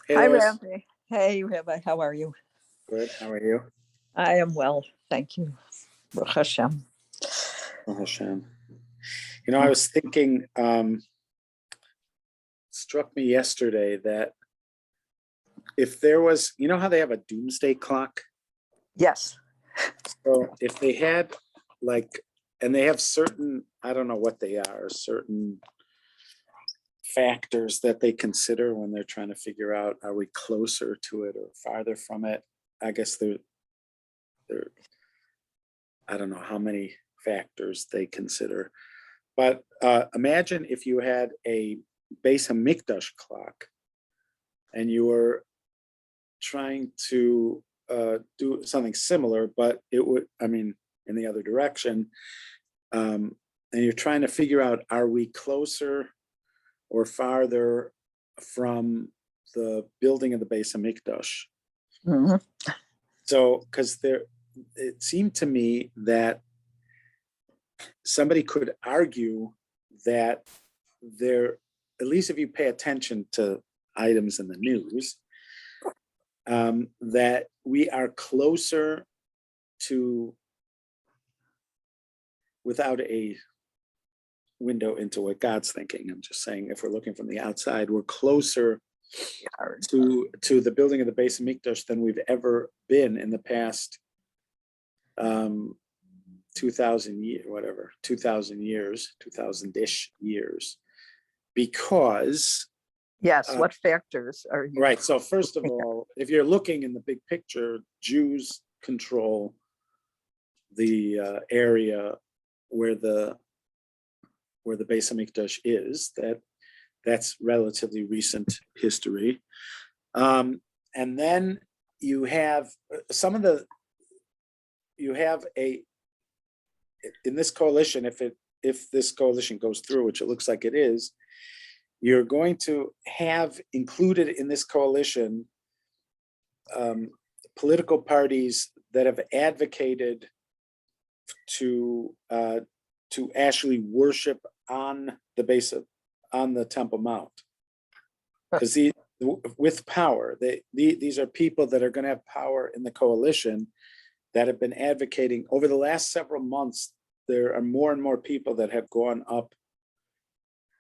Hey, Hi, Lois. Rabbi. Hey, Rabbi. How are you? Good. How are you? I am well. Thank you. Baruch Hashem. Oh, Hashem. I was thinking, struck me yesterday that if there was, how they have a doomsday clock? Yes. So if they had and they have certain, I don't know what they are, certain factors that they consider when they're trying to figure out, are we closer to it or farther from it? I guess they're I don't know how many factors they consider. But imagine if you had a Beis Hamikdash clock and you were trying to do something similar, but it would, in the other direction. And you're trying to figure out, are we closer or farther from the building of the Beis Hamikdash? Mm-hmm. So, because it seemed to me that somebody could argue that there, at least if you pay attention to items in the news, that we are closer to, without a window into what God's thinking, I'm just saying, if we're looking from the outside, we're closer to the building of the Beis Hamikdash than we've ever been in the past 2,000 years, 2,000-ish years, because yes. What factors are you? Right. So first of all, if you're looking in the big picture, Jews control the area where the Beis Hamikdash is. That's relatively recent history. And then you have in this coalition, if this coalition goes through, which it looks like it is, you're going to have included in this coalition political parties that have advocated to actually worship on the Temple Mount, because with power, these are people that are going to have power in the coalition that have been advocating over the last several months. There are more and more people that have gone up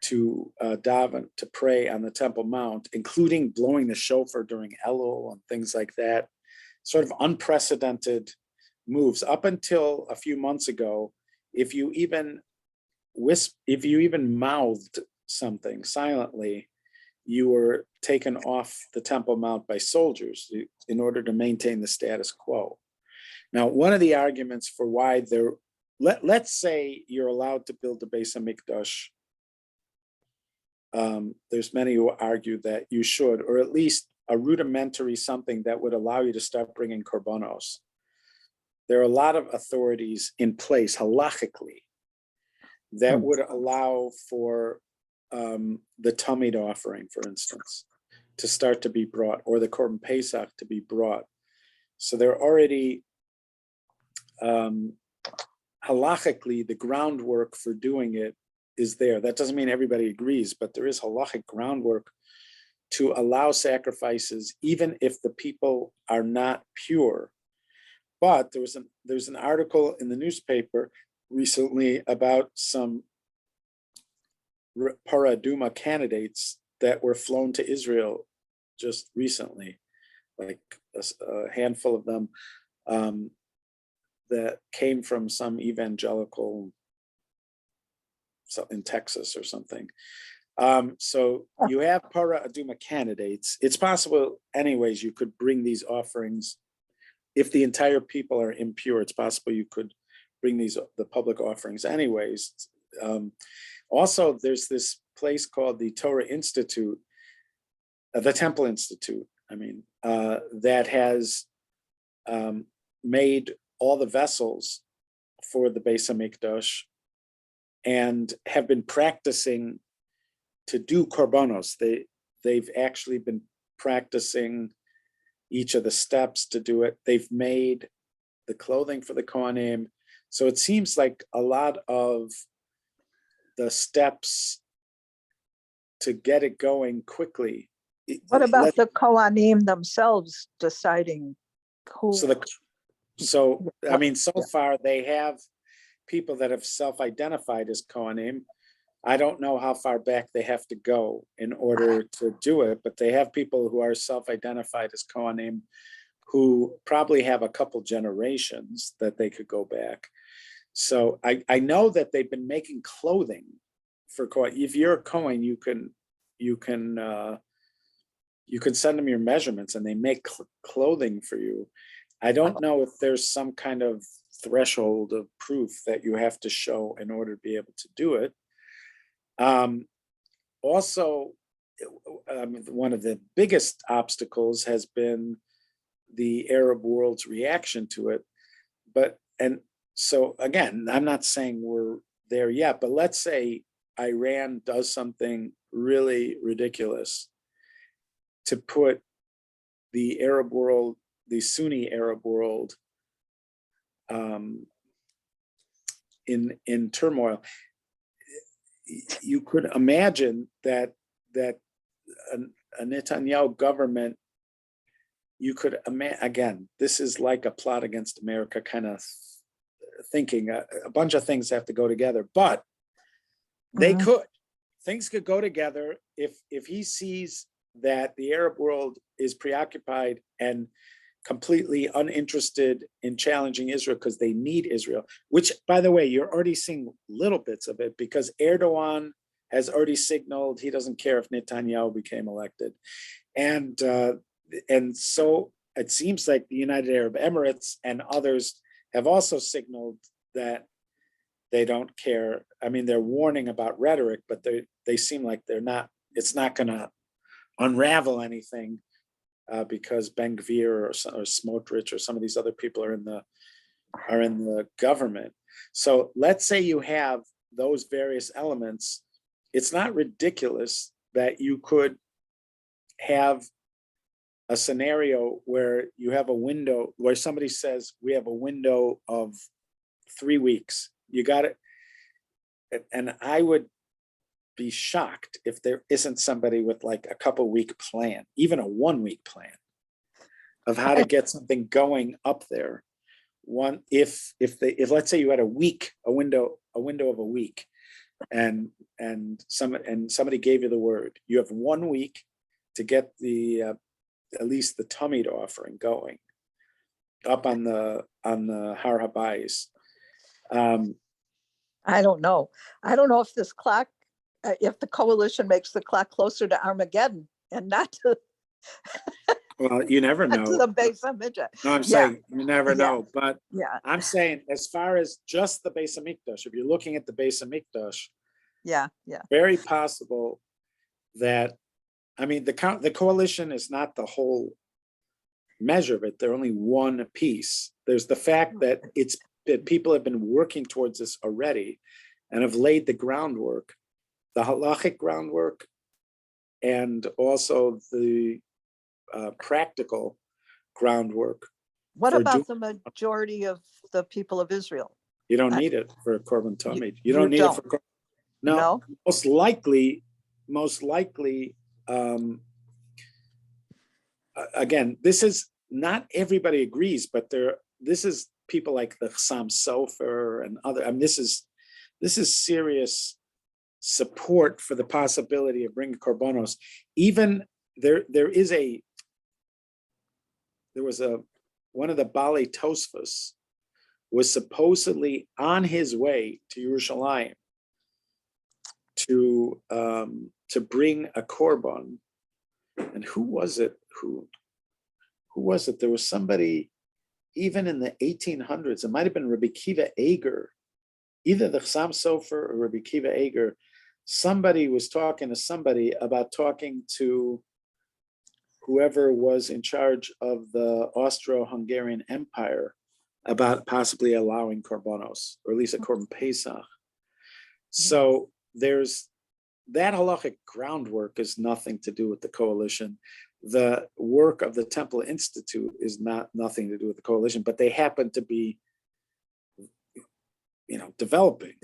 to daven, to pray on the Temple Mount, including blowing the shofar during Elul and things like that. Sort of unprecedented moves. Up until a few months ago, if you even mouthed something silently, you were taken off the Temple Mount by soldiers in order to maintain the status quo. Now, one of the arguments for why let's say you're allowed to build the Beis Hamikdash. There's many who argue that you should, or at least a rudimentary something that would allow you to start bringing korbanos. There are a lot of authorities in place halachically that would allow for the Tamid offering, for instance, to start to be brought, or the Korban Pesach to be brought. So they're already halachically, the groundwork for doing it is there. That doesn't mean everybody agrees, but there is halachic groundwork to allow sacrifices, even if the people are not pure. But there's an article in the newspaper recently about some Paraduma candidates that were flown to Israel just recently, like a handful of them that came from some evangelical in Texas or something. So you have Para Aduma candidates. It's possible, anyways, you could bring these offerings. If the entire people are impure, it's possible you could bring the public offerings anyways. Also, there's this place called the Torah Institute, the Temple Institute, that has made all the vessels for the Beis Hamikdash and have been practicing to do korbanos. They've actually been practicing each of the steps to do it. They've made the clothing for the Kohanim. So it seems like a lot of the steps to get it going quickly What about let, the Kohanim themselves deciding who? so I mean, so Yeah. far they have people that have self-identified as Kohanim. I don't know how far back they have to go in order to do it, but they have people who are self-identified as Kohanim who probably have a couple generations that they could go back. So I know that they've been making clothing for Kohen. If you're a Kohen, you can send them your measurements and they make clothing for you. I don't know if there's some kind of threshold of proof that you have to show in order to be able to do it. Also, one of the biggest obstacles has been the Arab world's reaction to it. So again, I'm not saying we're there yet, but let's say Iran does something really ridiculous to put the Arab world, the Sunni Arab world, in turmoil. You could imagine that a Netanyahu government, you could imagine, again, this is like a plot against America kind of thinking. A bunch of things have to go together, but they could. Things could go together if he sees that the Arab world is preoccupied and completely uninterested in challenging Israel because they need Israel, which, by the way, you're already seeing little bits of it because Erdogan has already signaled he doesn't care if Netanyahu became elected. And so it seems like the United Arab Emirates and others have also signaled that they don't care. I mean, they're warning about rhetoric, but they seem like it's not going to unravel anything because Ben Gvir or Smotrich or some of these other people are in the government. So let's say you have those various elements. It's not ridiculous that you could have a scenario where you have a window where somebody says, we have a window of 3 weeks. You got it. And I would be shocked if there isn't somebody with like a couple week plan, even a 1 week plan of how to get something going up there. If let's say you had a window of a week, and somebody gave you the word, you have 1 week to get the at least the Tamid offering going up on the Har Habayis. I don't know. I don't know if this clock, if the coalition makes the clock closer to Armageddon and not to. Well, you never know. To the Beis Hamikdash. No, I'm saying you never know. But I'm saying as far as just the Beis Hamikdash, if you're looking at the Beis Hamikdash, very possible that, I mean, the coalition is not the whole measure of it. They're only one piece. There's the fact that that people have been working towards this already and have laid the groundwork, the halachic groundwork, and also the practical groundwork. What about the majority of the people of Israel? You don't need it for Korban Tamid. You don't need it for no. Most likely, again, this is not everybody agrees, but this is people like the Chassam Sofer and other. I mean, this is serious support for the possibility of bringing korbanos. Even there was one of the Baalei Tosfos was supposedly on his way to Yerushalayim to bring a korban. And who was it? Who was it? There was somebody, even in the 1800s, it might have been Rabbi Kiva Eger, either the Chassam Sofer or Rabbi Kiva Eger. Somebody was talking to somebody about talking to whoever was in charge of the Austro-Hungarian Empire about possibly allowing korbanos, or at least a korban Pesach. So there's that halachic groundwork is nothing to do with the coalition. The work of the Temple Institute is nothing to do with the coalition, but they happen to be, developing.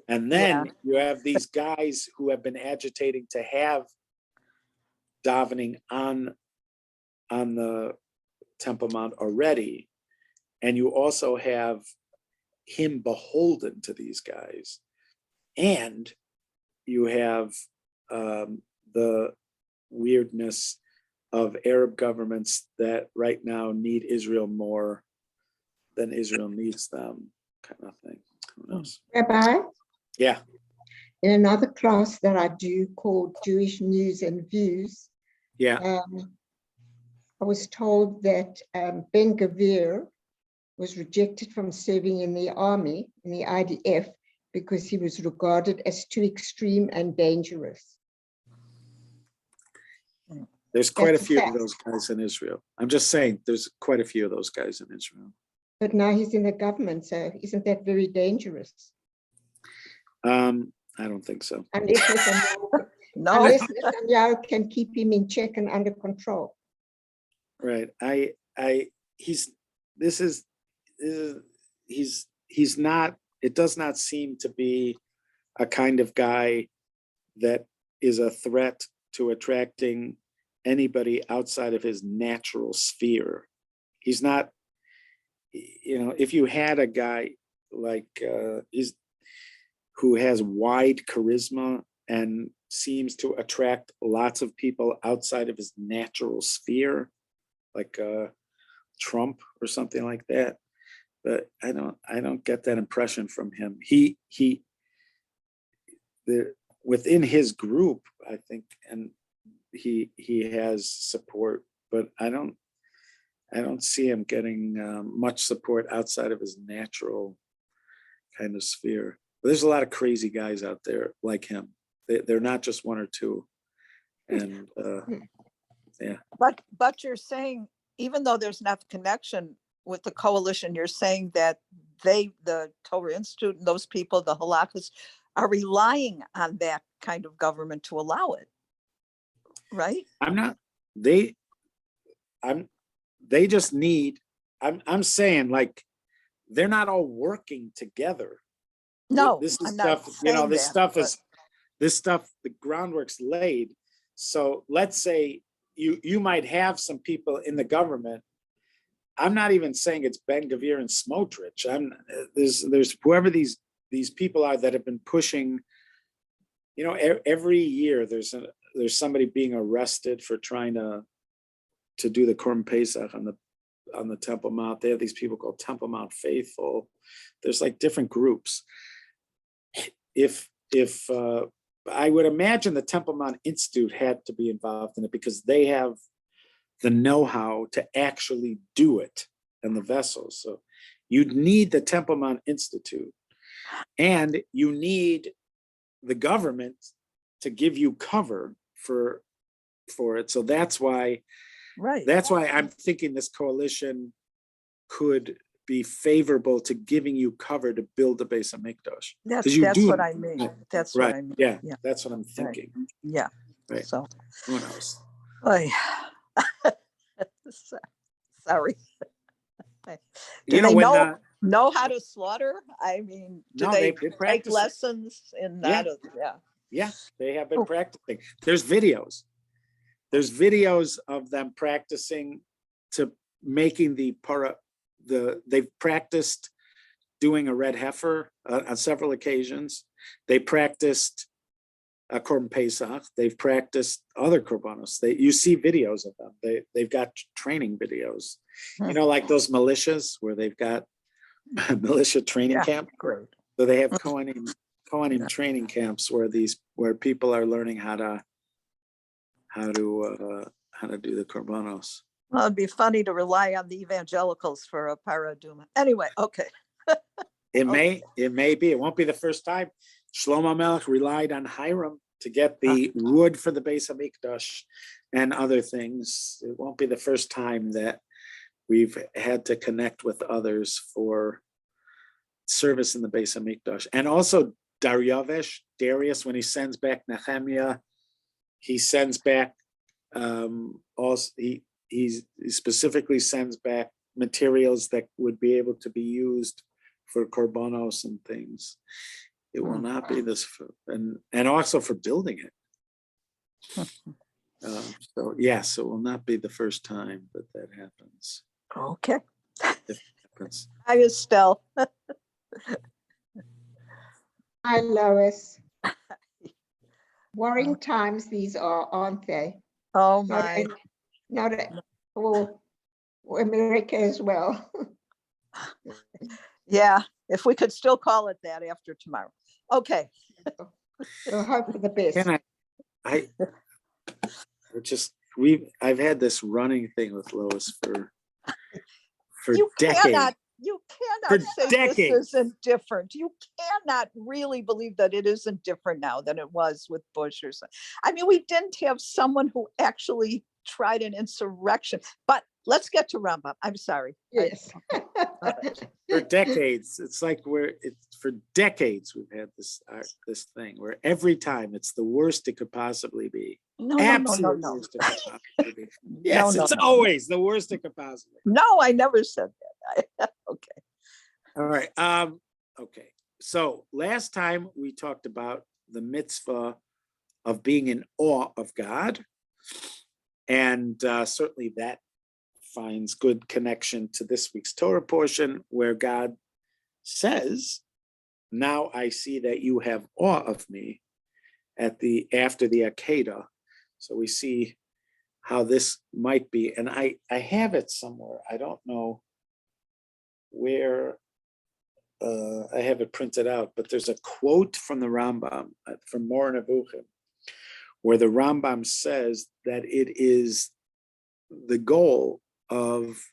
And then you have these guys who have been agitating to have davening on the Temple Mount already, and you also have him beholden to these guys, and you have the weirdness of Arab governments that right now need Israel more than Israel needs them, kind of thing. Who knows? Rabbi, Yeah. in another class that I do called Jewish News and Views, Yeah. I was told that Ben Gavir was rejected from serving in the army, in the IDF, because he was regarded as too extreme and dangerous. There's quite a That's a few of fact. those guys in Israel. I'm just saying, there's quite a few of those guys in Israel. But now he's in the government, so isn't that very dangerous? I don't think so. Unless Netanyahu, No, unless Netanyahu can keep him in check and under control. Right. He's not, it does not seem to be a kind of guy that is a threat to attracting anybody outside of his natural sphere. He's not, if you had a guy like who has wide charisma and seems to attract lots of people outside of his natural sphere, like Trump or something like that, but I don't get that impression from him. Within his group, I think, and he has support, but I don't see him getting much support outside of his natural kind of sphere. But there's a lot of crazy guys out there like him. They're not just one or two, and yeah. but you're saying, even though there's enough connection with the coalition, you're saying that the Torah Institute and those people, the halakhas, are relying on that kind of government to allow it, right? They just need, I'm saying, like, they're not all working together. No, This is I'm not stuff, saying this that, stuff, the groundwork's laid. So let's say you might have some people in the government. I'm not even saying it's Ben Gavir and Smotrich. There's whoever these people are that have been pushing, every year there's somebody being arrested for trying to do the Korban Pesach on the Temple Mount. They have these people called Temple Mount Faithful. There's like different groups. If I would imagine the Temple Mount Institute had to be involved in it because they have the know-how to actually do it and the vessels. So you'd need the Temple Mount Institute, and you need the government to give you cover for it. So that's why I'm thinking this coalition could be favorable to giving you cover to build the Beis HaMikdash. That's what I mean. That's right. what I mean. Yeah, that's what I'm thinking. Right. Yeah. Right. So who knows? Sorry. Do You know, they when know how to slaughter? I mean, do no, they they've been take practicing. lessons in that? Yeah, they have been practicing. There's videos of them practicing to making the para. They've practiced doing a red heifer on several occasions. They practiced a Korban Pesach. They've practiced other korbanos. You see videos of them. They've got training videos. Like those militias where they've got militia training camp. Great. So they have Kohanim training camps where people are learning how to do the korbanos. Well, it'd be funny to rely on the evangelicals for a paraduma. Anyway, okay. It may be. It won't be the first time. Shlomo Melech relied on Hiram to get the wood for the Beis HaMikdash and other things. It won't be the first time that we've had to connect with others for service in the Beis HaMikdash. And also Darius, when he sends back Nehemiah, he sends back also he specifically sends back materials that would be able to be used for korbanos and things. It will not be this, and also for building it. So yes, it will not be the first time that that happens. Okay. If it happens. Hi, Estelle. Hi, Lois. Worrying times these are, aren't they? Oh Not, my. not for America as well. Yeah, if we could still call it that after tomorrow. Okay. We'll hope for the best. And I've had this running thing with Lois for You decades. cannot say decades. this isn't different. You cannot really believe that it isn't different now than it was with Bush or something. I mean, we didn't have someone who actually tried an insurrection, but let's get to Rambam. I'm sorry. Yes. For decades, it's like for decades we've had this thing where every time it's the worst it could possibly be. No. Worst it could possibly be. Yes, No, it's always the worst it could possibly be. No, I never said that. Okay. All right. Okay. So last time we talked about the mitzvah of being in awe of God, and certainly that finds good connection to this week's Torah portion, where God says, "Now I see that you have awe of me." After the Akedah, so we see how this might be, and I have it somewhere. I don't know where. I have it printed out, but there's a quote from the Rambam, from Moreh Nevuchim, where the Rambam says that it is the goal of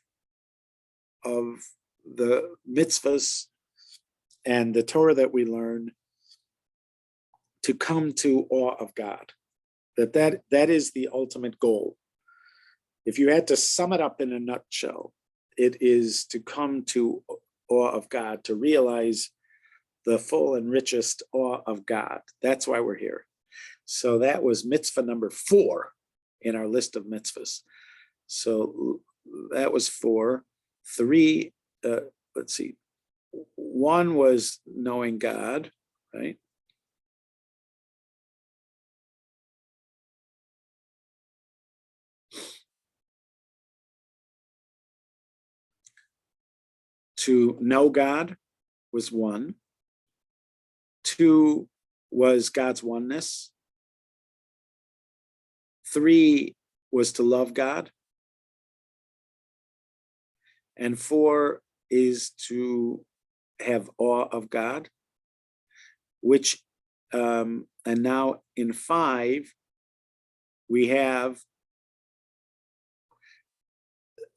the mitzvahs and the Torah that we learn to come to awe of God. That is the ultimate goal. If you had to sum it up in a nutshell, it is to come to awe of God, to realize the full and richest awe of God. That's why we're here. So that was mitzvah number 4 in our list of mitzvahs. So that was 4. 3, let's see. 1 was knowing God, right? To know God was 1. 2 was God's oneness. 3 was to love God. And 4 is to have awe of God, which, and now in 5, we have,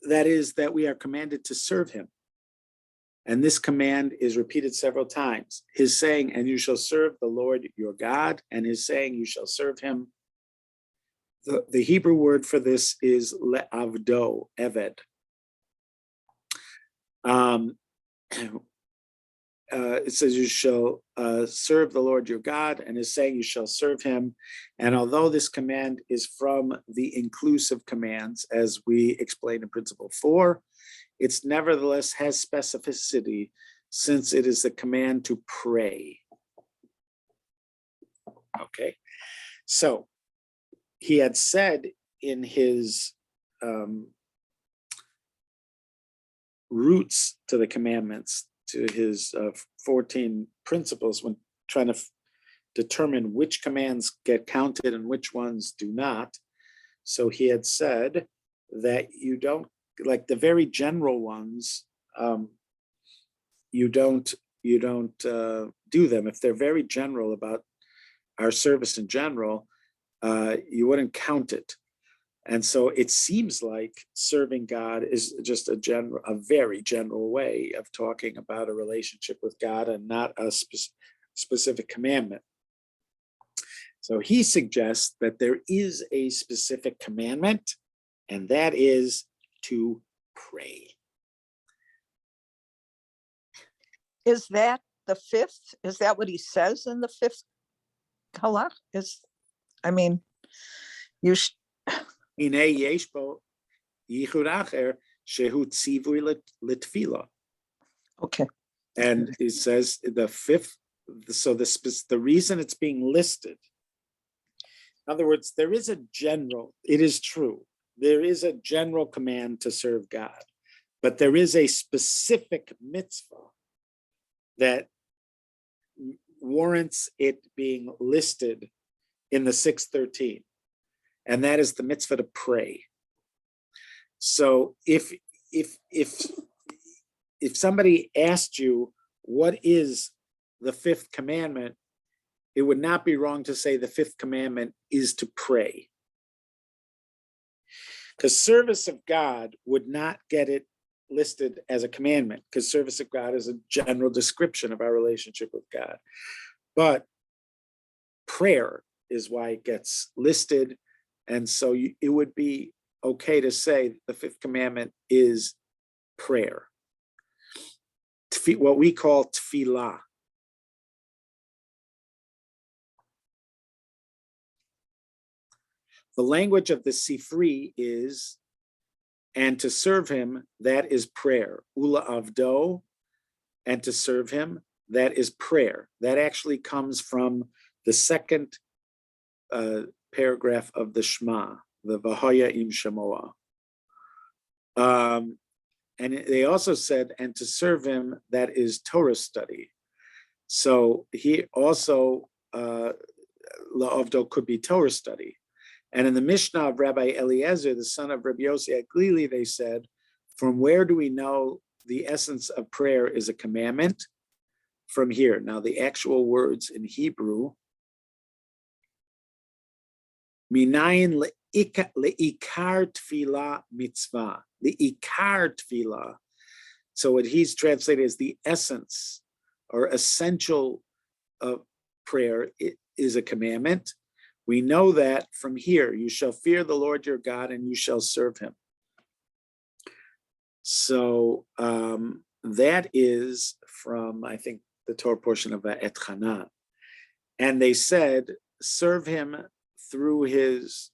that is that we are commanded to serve him. And this command is repeated several times. His saying, "And you shall serve the Lord your God," and his saying, "You shall serve him." The Hebrew word for this is le'avdo, eved. It says, "You shall serve the Lord your God," and is saying, "You shall serve him." And although this command is from the inclusive commands, as we explained in Principle 4, it's nevertheless has specificity, since it is the command to pray. Okay, so he had said in his roots to the commandments, to his 14 principles, when trying to determine which commands get counted and which ones do not. So he had said that you don't, like the very general ones, you don't do them. If they're very general about our service in general, you wouldn't count it. And so it seems like serving God is just a very general way of talking about a relationship with God and not a specific commandment. So he suggests that there is a specific commandment, and that is to pray. Is that the 5th? Is that what he says in the 5th halach? Hine yesh bo yichud acher shehu tzivui litfila. Okay. And it says the 5th. So the reason it's being listed In other words, it is true, there is a general command to serve God, but there is a specific mitzvah that warrants it being listed in the 613, and that is the mitzvah to pray. So if somebody asked you what is the fifth commandment, it would not be wrong to say the fifth commandment is to pray. Because service of God would not get it listed as a commandment, because service of God is a general description of our relationship with God. But prayer is why it gets listed. And so it would be okay to say the fifth commandment is prayer. What we call tefillah. The language of the Sifri is, and to serve him, that is prayer. Ula avdo, and to serve him, that is prayer. That actually comes from the second paragraph of the Shema, the Vahaya im Shemoah. And they also said, and to serve him, that is Torah study. So he also, la'avdo could be Torah study. And in the Mishnah of Rabbi Eliezer, the son of Rabbi Yossi Aglili, they said, from where do we know the essence of prayer is a commandment? From here. Now, the actual words in Hebrew, minayin le'ikar tefillah mitzvah, the ikar tefillah. So what he's translated as the essence or essential of prayer is a commandment. We know that from here, you shall fear the Lord your God and you shall serve him. So that is from, I think, the Torah portion of Et Chanan. And they said, serve him through his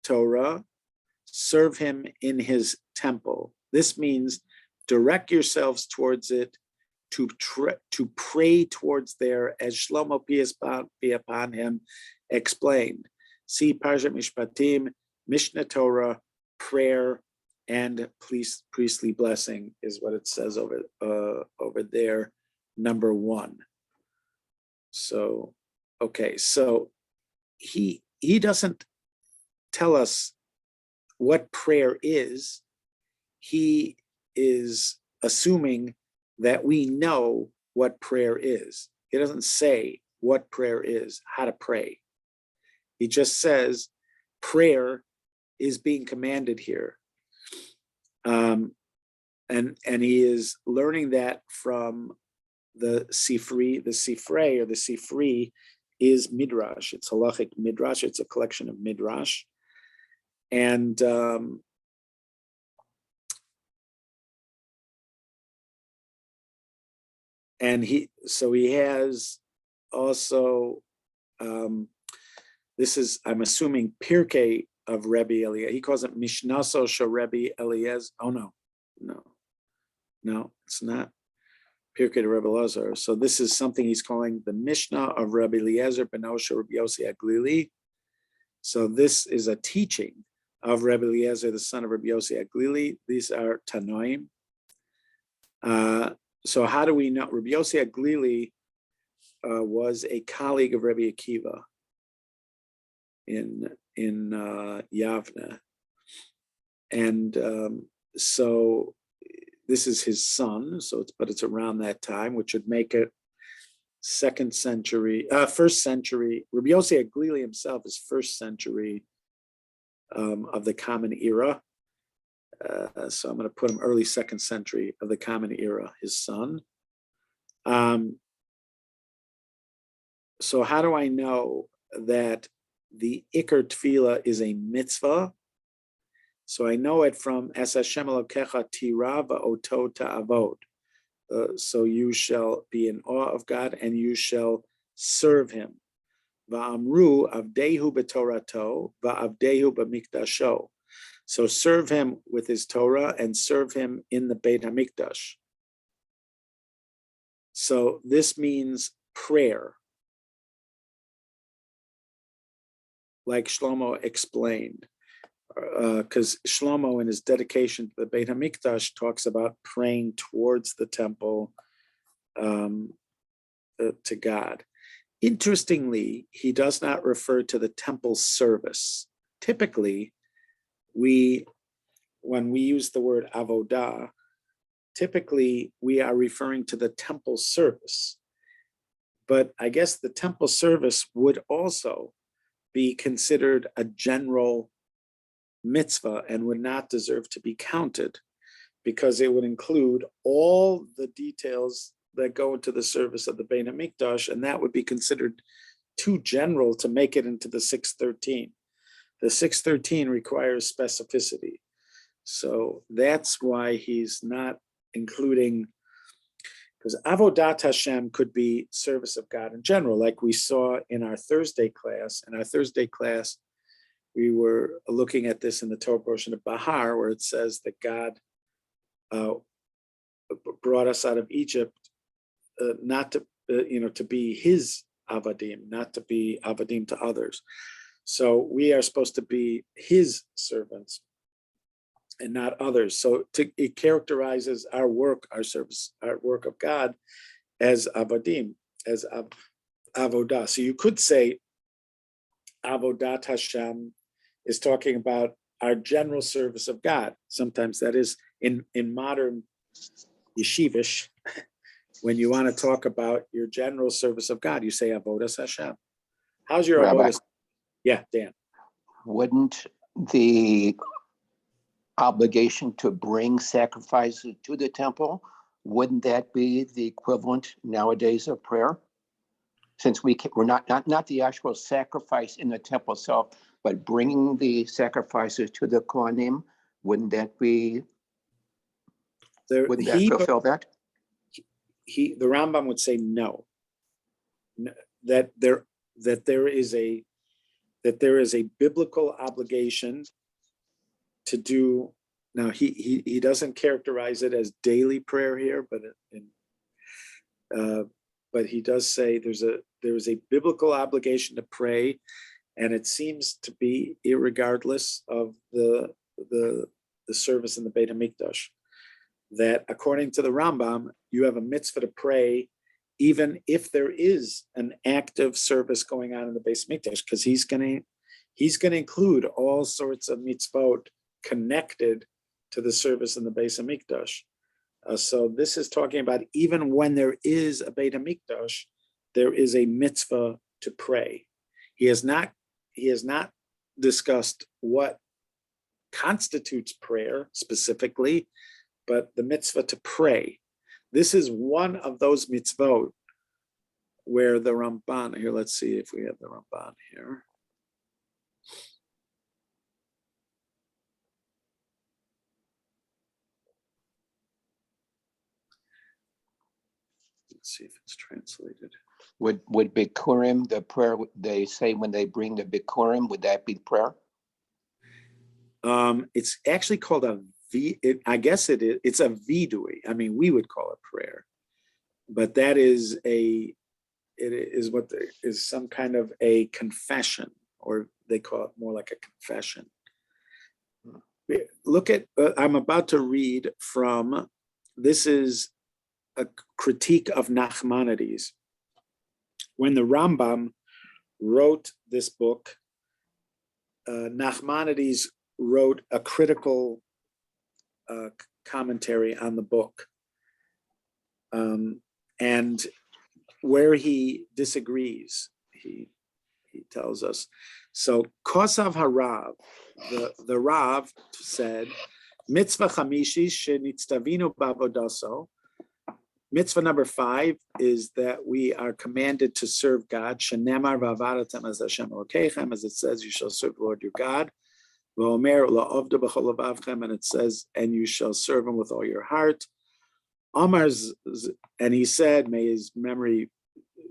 Torah, serve him in his temple. This means direct yourselves towards it, to pray towards there, as Shlomo be upon him explained. See Parshat Mishpatim, Mishnah Torah, prayer, and priestly blessing is what it says over there, number 1. So, okay, so he doesn't tell us what prayer is. He is assuming that we know what prayer is. He doesn't say what prayer is, how to pray. He just says prayer is being commanded here. And he is learning that from the Sifri. The Sifrei or the Sifri is Midrash. It's halachic Midrash. It's a collection of Midrash. And he has also, this is, I'm assuming, Pirkei of Rebbe Eliezer. He calls it Mishnaso Shel Rebbe Eliezer. Oh, no, it's not Pirkei to Rebbe Eliezer. So this is something he's calling the Mishnah of Rebbe Eliezer ben Osher Rebbe Yossi Aglili. So this is a teaching of Rebbe Eliezer, the son of Rebbe Yossi Aglili. These are Tanoim. So how do we know? Rebbe Yossi Aglili was a colleague of Rebbe Akiva in Yavne, and so this is his son. So it's around that time, which would make it first century. Rebbe Yossi Aglili himself is first century of the Common Era. So I'm going to put him early second century of the Common Era, his son. So how do I know that the Iker Tefillah is a mitzvah? So I know it from Es Hashem Elokecha Tira Va'oto Ta'avod. So you shall be in awe of God and you shall serve him. Va'amru avdehu b'torato va'avdehu b'mikdasho. So serve him with his Torah and serve him in the Beit HaMikdash. So this means prayer. like Shlomo explained, because Shlomo in his dedication to the Beit HaMikdash talks about praying towards the temple to God. Interestingly, he does not refer to the temple service. Typically, when we use the word avodah, typically we are referring to the temple service. But I guess the temple service would also be considered a general mitzvah and would not deserve to be counted, because it would include all the details that go into the service of the Beit HaMikdash, and that would be considered too general to make it into the 613. The 613 requires specificity. So that's why he's not including, because Avodat Hashem could be service of God in general, like we saw in our Thursday class. In our Thursday class, we were looking at this in the Torah portion of Bahar, where it says that God brought us out of Egypt not to, to be his avadim, not to be avadim to others. So we are supposed to be his servants and not others. So it characterizes our work, our service, our work of God as avadim, as avodah. So you could say Avodat Hashem is talking about our general service of God. Sometimes that is in modern yeshivish. When you want to talk about your general service of God, you say Avodas Hashem. How's your Rabbi, Avodas? Yeah, Dan. wouldn't the obligation to bring sacrifices to the temple, wouldn't that be the equivalent nowadays of prayer? Since we're not the actual sacrifice in the temple itself, but bringing the sacrifices to the Kohanim, wouldn't that fulfill that? The Rambam would say no. That there is a biblical obligation to do. Now he doesn't characterize it as daily prayer here, but he does say there is a biblical obligation to pray, and it seems to be irregardless of the service in the Beit HaMikdash. That according to the Rambam, you have a mitzvah to pray, even if there is an active service going on in the Beis Mikdash, because he's going to include all sorts of mitzvot connected to the service in the Beis Mikdash. So this is talking about even when there is a Beit HaMikdash, there is a mitzvah to pray. He has not discussed what constitutes prayer specifically, but the mitzvah to pray. This is one of those mitzvot where the Ramban, here, let's see if we have the Ramban here. Let's see if it's translated. Would Bikurim, the prayer they say when they bring the Bikurim, would that be prayer? It's actually called I guess it is. It's a vidui. I mean, we would call it prayer, but that is is some kind of a confession, or they call it more like a confession. Look at. I'm about to read from. This is a critique of Nachmanides. When the Rambam wrote this book, Nachmanides wrote a critical commentary on the book, and where he disagrees, he tells us. So Kosav Harav, the Rav said, Mitzvah Chamishi shenitztavinu bavodaso. Mitzvah number 5 is that we are commanded to serve God. Shenemar v'avadatem as Hashem Elokeichem, as it says, you shall serve the Lord your God. V'omer la'ovda b'chol levavchem, and it says, and you shall serve him with all your heart. Omar's, and he said, may his memory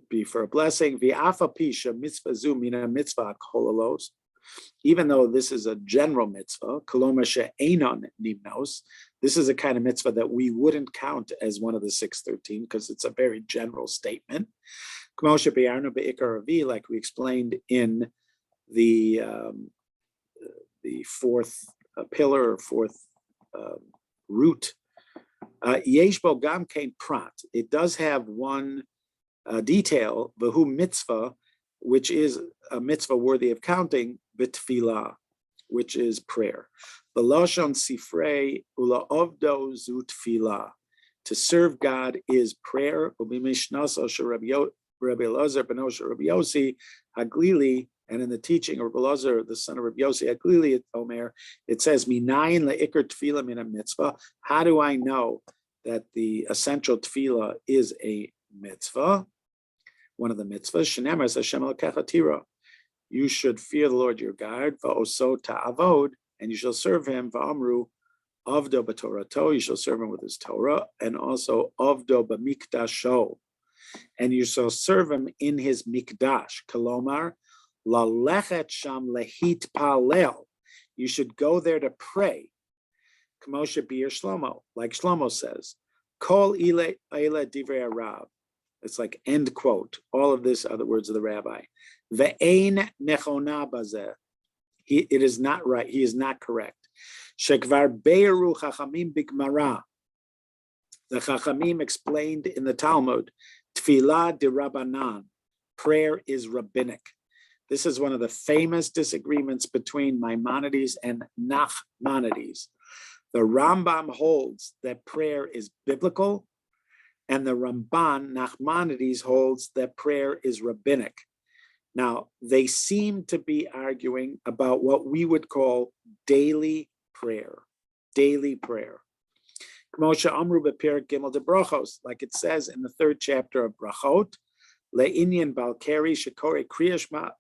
be for a blessing. V'afa pisha mitzvah zu mina mitzvah kolalos. Even though this is a general mitzvah, koloma she'enon nimnos, this is a kind of mitzvah that we wouldn't count as one of the 613 because it's a very general statement. Like we explained in fourth pillar or fourth root. Yesh bo gam kein prat. It does have one detail, v'hu mitzvah, which is a mitzvah worthy of counting, b'tfilah, which is prayer. B'lashon sifrei ula ovdo zu tfilah. To serve God is prayer. U'b'mishnaso Rabbi Elazar ben Rabbi Yossi Haglili, and in the teaching of Rabbi Elazar, the son of Rabbi Yossi Haglili at Omer, it says, Minayin le'ikr tefillah min mitzvah. How do I know that the essential tefillah is a mitzvah? One of the mitzvahs, Shenemar es Hashem elokecha tira. You should fear the Lord your God, va'oso ta'avod, and you shall serve him, va'amru, avdo b'torato, you shall serve him with his Torah, and also avdo b'mikdasho, and you shall serve him in his mikdash. Kalomar, lalechet sham lehit palel. You should go there to pray. Kamosha bir Shlomo, like Shlomo says, kol ile divrei harav. It's like end quote. All of this are the words of the rabbi. Ve'ein nechona bazeh. It is not right. He is not correct. Shekvar beiru chachamim bigmara. The chachamim explained in the Talmud, tfilah de rabbanan. Prayer is rabbinic. This is one of the famous disagreements between Maimonides and Nachmanides. The Rambam holds that prayer is biblical, and the Ramban, Nachmanides, holds that prayer is rabbinic. Now, they seem to be arguing about what we would call daily prayer. Daily prayer. Like it says in the 3rd chapter of Brachot, Le'inyan Balkari Shekore Kriyashma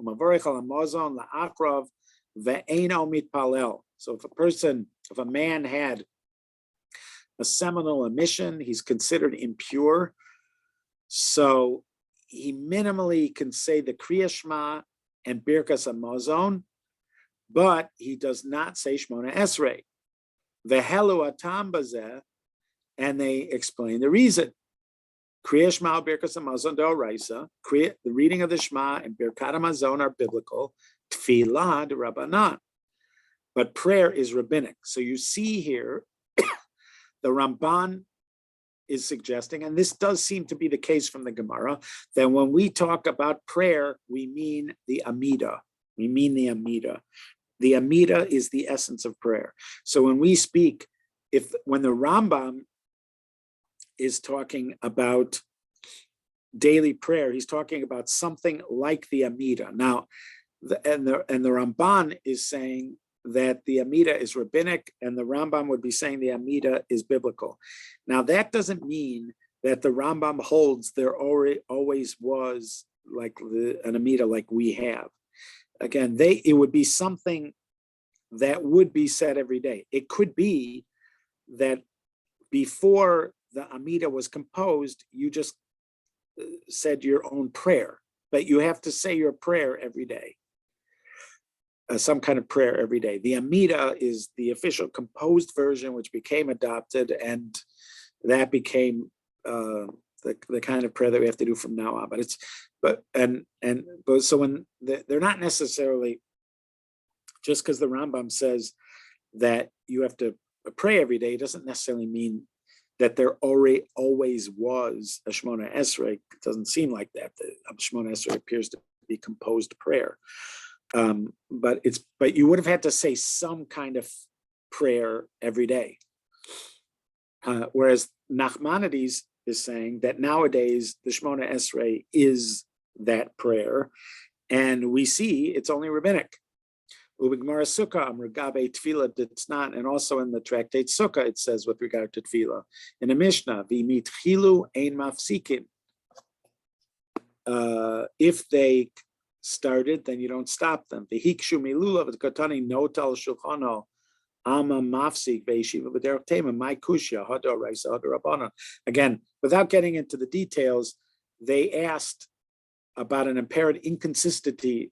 Umavorech al Amazon La'akrav Ve'eno Mitpalel. So if a man had a seminal emission, he's considered impure. So he minimally can say the Kriya Shema and Birkas Hamazon, but he does not say Shmona Esrei. Vehelu atam bazeh, and they explain the reason. Kriya Shema, Birkas Hamazon d'oraisa. The reading of the Shema and Birkat Hamazon are biblical. Tfilah d'Rabbanan, but prayer is rabbinic. So you see here, the Ramban is suggesting, and this does seem to be the case from the Gemara, that when we talk about prayer, we mean the Amida. We mean the Amida. The Amida is the essence of prayer. So when we speak, when the Rambam is talking about daily prayer, he's talking about something like the Amida. Now, the Ramban is saying that the Amida is rabbinic, and the Rambam would be saying the Amida is biblical. Now, that doesn't mean that the Rambam holds there always was like an Amida like we have. Again, it would be something that would be said every day. It could be that before the Amida was composed, you just said your own prayer, but you have to say your prayer every day. Some kind of prayer every day. The Amida is the official composed version, which became adopted, and that became the kind of prayer that we have to do from now on. But so when they're not necessarily, just because the Rambam says that you have to pray every day, it doesn't necessarily mean that there always was a Shmona Esrei. It doesn't seem like that. The Shmona Esrei appears to be composed prayer. But you would have had to say some kind of prayer every day. Whereas Nachmanides is saying that nowadays the Shmona Esrei is that prayer, and we see it's only rabbinic. Ubigmara Sukkah Amrgabe Tefillah Ditznan, and also in the tractate Sukkah it says with regard to Tefillah in the Mishnah, V'imit chilu ein mafsikin. If they started, then you don't stop them. V'hikshu milula v'katani notal shulchano ama mafsik ve'yeshiva b'derech tema my kushya hador reisa hador rabbanon. Again, without getting into the details, they asked about an apparent inconsistency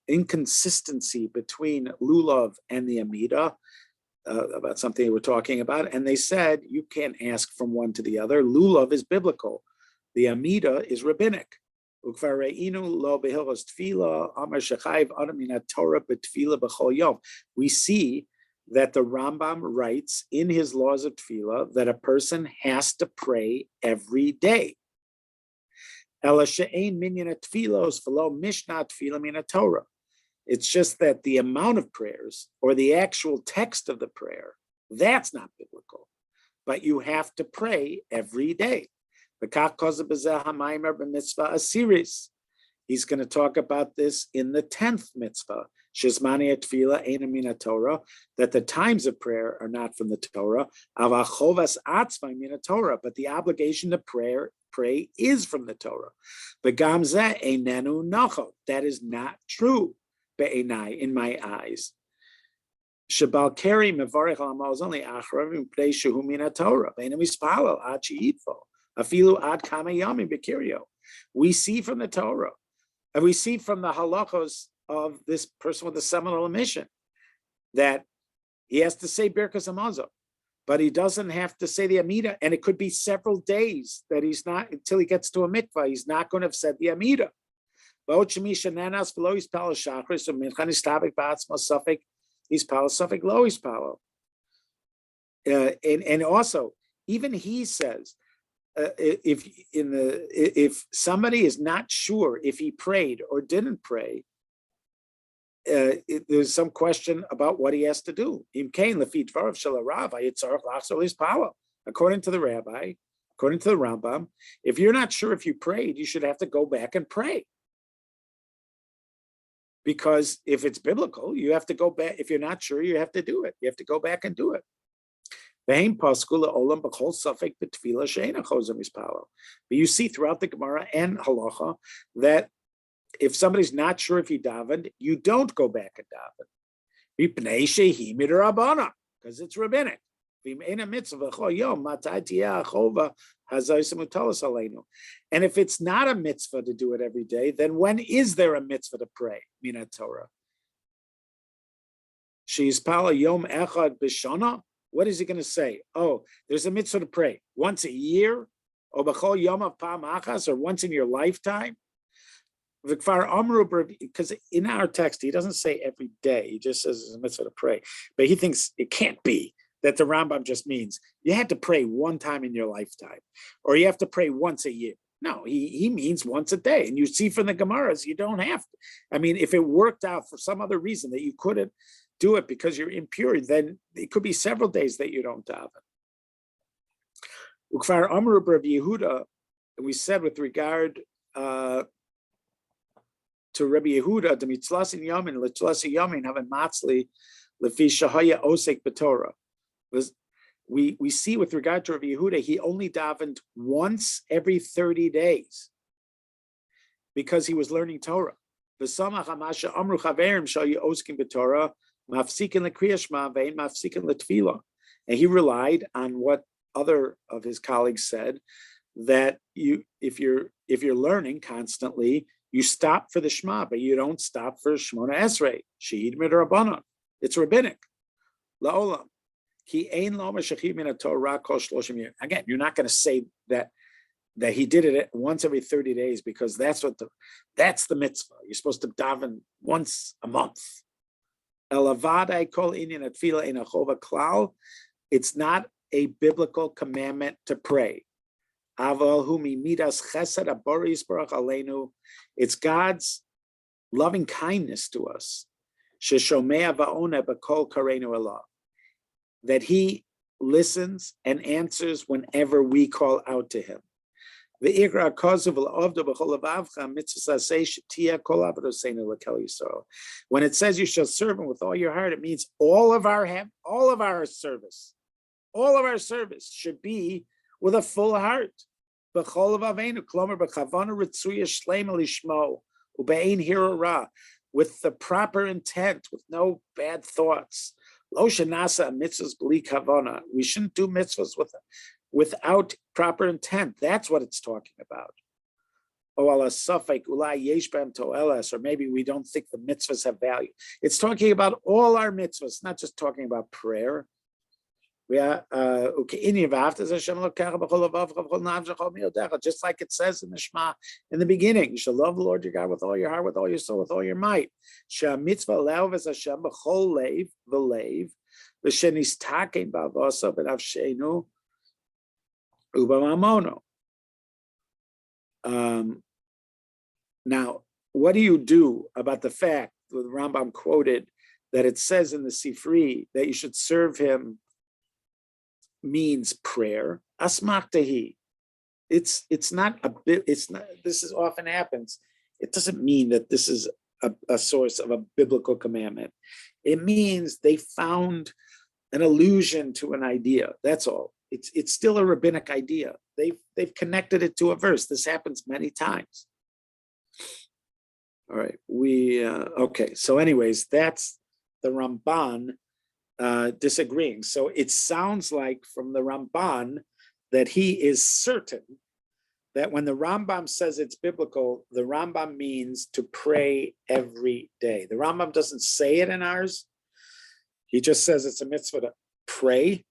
between lulav and the Amida, about something they were talking about, and they said you can't ask from one to the other. Lulav is biblical, the Amida is rabbinic. We see that the Rambam writes in his laws of tefillah that a person has to pray every day. It's just that the amount of prayers or the actual text of the prayer, that's not biblical. But you have to pray every day. He's going to talk about this in the 10th mitzvah, that the times of prayer are not from the Torah, but the obligation to pray is from the Torah. That is not true in my eyes. We see from the Torah, and we see from the halachos of this person with the seminal emission that he has to say Birkas Hamazon, but he doesn't have to say the Amida, and it could be several days that he's not, until he gets to a mikvah, he's not going to have said the Amida. And also, even he says, if somebody is not sure if he prayed or didn't pray, there's some question about what he has to do. According to the rabbi, according to the Rambam, if you're not sure if you prayed, you should have to go back and pray. Because if it's biblical, you have to go back. If you're not sure, you have to do it. You have to go back and do it. But you see throughout the Gemara and Halacha that if somebody's not sure if he davened, you don't go back and daven. Because it's rabbinic. And if it's not a mitzvah to do it every day, then when is there a mitzvah to pray? Mina Torah. Yom echad b'shana. What is he going to say? Oh, there's a mitzvah to pray once a year, or b'chol yom pam achas, or once in your lifetime. Because in our text, he doesn't say every day. He just says it's a mitzvah to pray. But he thinks it can't be that the Rambam just means you had to pray one time in your lifetime, or you have to pray once a year. No, he means once a day. And you see from the Gemaras, you don't have to. I mean, if it worked out for some other reason that you couldn't do it because you're impure, then it could be several days that you don't daven. Ukfar Amru Rav Yehuda, we said with regard to Rabbi Yehuda, the mitzlasin yamin, litzlasin yamin, having matzli lefi shahaya osek b'Torah. We see with regard to Rabbi Yehuda, he only davened once every 30 days because he was learning Torah. V'samach hamasha amru chaverim shayu oskim b'Torah mafsikin lekriyashma vein mafsikin letfila. And he relied on what other of his colleagues said, that if you're learning constantly, you stop for the Shema, but you don't stop for Shmona Esrei. She'id midrabanan. It's rabbinic. La'olam. Ki ein lo meshachim min haTorah kol shloshim yom. Again, you're not going to say that he did it once every 30 days because that's the mitzvah. You're supposed to daven once a month. Elavadai kol inyan atfila in a chova klal. It's not a biblical commandment to pray. It's God's loving kindness to us. That he listens and answers whenever we call out to him. When it says you shall serve him with all your heart, it means all of our service should be with a full heart. With the proper intent, with no bad thoughts. We shouldn't do mitzvahs without proper intent. That's what it's talking about. Or maybe we don't think the mitzvahs have value. It's talking about all our mitzvahs, not just talking about prayer. Just like it says in the Shema in the beginning, you shall love the Lord your God with all your heart, with all your soul, with all your might. Now, what do you do about the fact that the Rambam quoted that it says in the Sifri that you should serve him means prayer? Asmaktahi. It's not a bit, it's not, this is often happens. It doesn't mean that this is a source of a biblical commandment. It means they found an allusion to an idea. That's all. It's still a rabbinic idea. They've connected it to a verse. This happens many times. All right, okay. So anyways, that's the Ramban disagreeing. So it sounds like from the Ramban that he is certain that when the Rambam says it's biblical, the Rambam means to pray every day. The Rambam doesn't say it in ours. He just says it's a mitzvah to pray.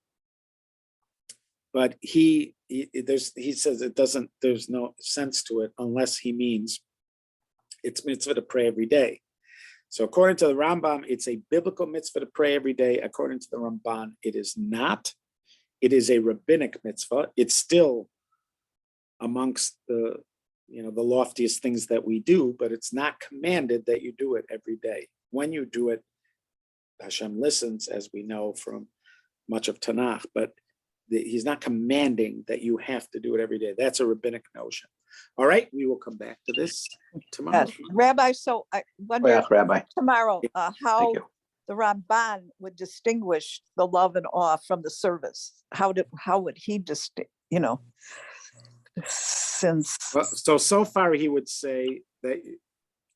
But he says it doesn't, there's no sense to it unless he means it's mitzvah to pray every day. So according to the Rambam, it's a biblical mitzvah to pray every day. According to the Ramban, it is not. It is a rabbinic mitzvah. It's still amongst the loftiest things that we do, but it's not commanded that you do it every day. When you do it, Hashem listens, as we know from much of Tanakh, but he's not commanding that you have to do it every day. That's a rabbinic notion. All right, we will come back to this tomorrow. Rabbi, so I wonder Well, Rabbi, tomorrow how you. the Ramban would distinguish the love and awe from the service. How would he since Well, so far he would say that.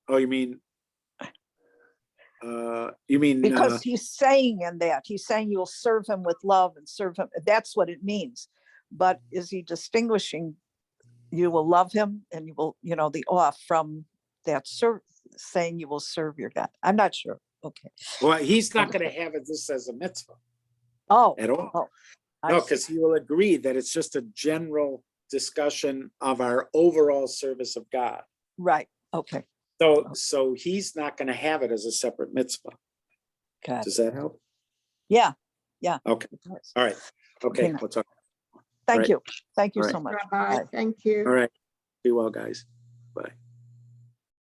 Oh, you mean because he's saying he's saying you'll serve him with love and serve him. That's what it means. But is he distinguishing you will love him and you will, the awe from that saying you will serve your God? I'm not sure. Okay. well, he's not going to have it this as a mitzvah at all. No, because he will agree that it's just a general discussion of our overall service of God. Right. Okay. So he's not going to have it as a separate mitzvah. Got Does that help? Yeah. Okay. All right. Okay. We'll talk. Thank Right. you. Thank you All so right. much. Rabbi, Bye. thank you. All right. Be well, guys. Bye.